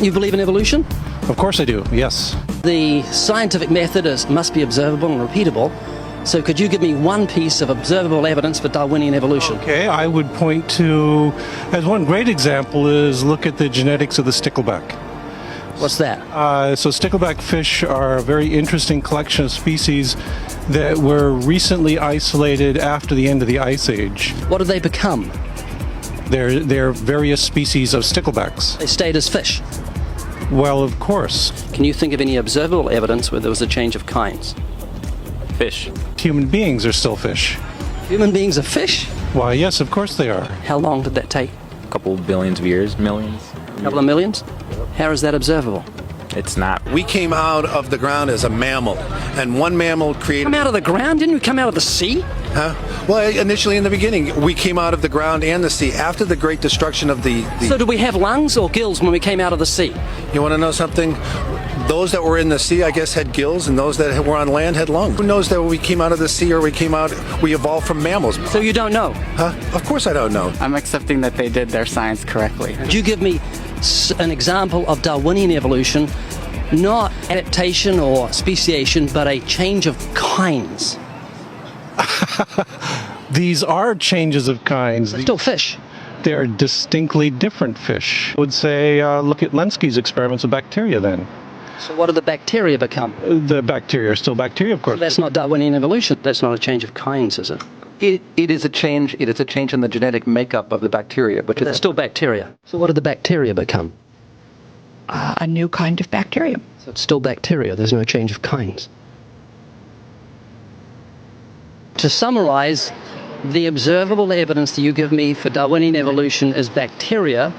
You believe in evolution? Of course I do, yes. The scientific method must be observable and repeatable. So could you give me one piece of observable evidence for Darwinian evolution? Okay, I would point to, as one great example, is look at the genetics of the stickleback. What's that? So stickleback fish are a very interesting collection of species that were recently isolated after the end of the Ice Age. What did they become? They're various species of sticklebacks. They stayed as fish. Well, of course. Can you think of any observable evidence where there was a change of kinds? Fish. Human beings are still fish. Human beings are fish? Why, yes, of course they are. How long did that take? A couple billions of years, millions. A couple of millions? How is that observable? It's not. We came out of the ground as a mammal, and one mammal created... Come out of the ground? Didn't we come out of the sea? Huh? Well, initially in the beginning, we came out of the ground and the sea after the great destruction of the... So did we have lungs or gills when we came out of the sea? You want to know something? Those that were in the sea, I guess, had gills, and those that were on land had lungs. Who knows that we came out of the sea or we evolved from mammals? So you don't know? Huh? Of course I don't know. I'm accepting that they did their science correctly. Could you give me an example of Darwinian evolution, not adaptation or speciation, but a change of kinds? These are changes of kinds. They're still fish. They're distinctly different fish. I would say look at Lenski's experiments with bacteria then. So what did the bacteria become? The bacteria are still bacteria, of course. That's not Darwinian evolution. That's not a change of kinds, is it? It is a change. It is a change in the genetic makeup of the bacteria, which They're is still bacteria. So what did the bacteria become? A new kind of bacterium. So it's still bacteria. There's no change of kinds. To summarize, the observable evidence that you give me for Darwinian evolution is bacteria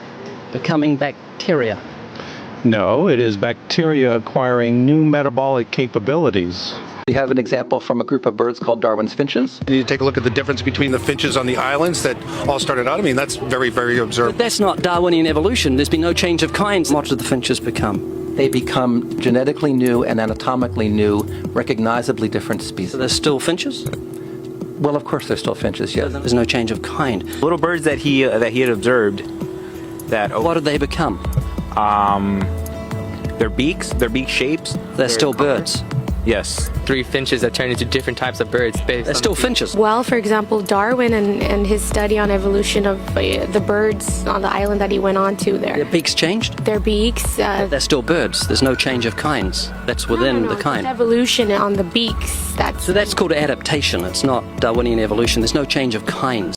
becoming bacteria. No, it is bacteria acquiring new metabolic capabilities. we have an example from a group of birds called Darwin's finches. You take a look at the difference between the finches on the islands that all started out. I mean, that's very, very observable. That's not Darwinian evolution. There's been no change of kinds. What did the finches become? They become genetically new and anatomically new, recognizably different species. So they're still finches? Well, of course they're still finches, yes. There's no change of kind. Little birds that he had observed that What did they become? their beak shapes. They're still birds. Yes. 3 finches that turn into different types of birds based They're on still finches. Well, for example, Darwin and his study on evolution of the birds on the island that he went on to Their there. beaks changed? Their beaks. They're still birds. There's no change of kinds. That's within the It's kind. evolution on the beaks. So that's called adaptation. It's not Darwinian evolution. There's no change of kinds.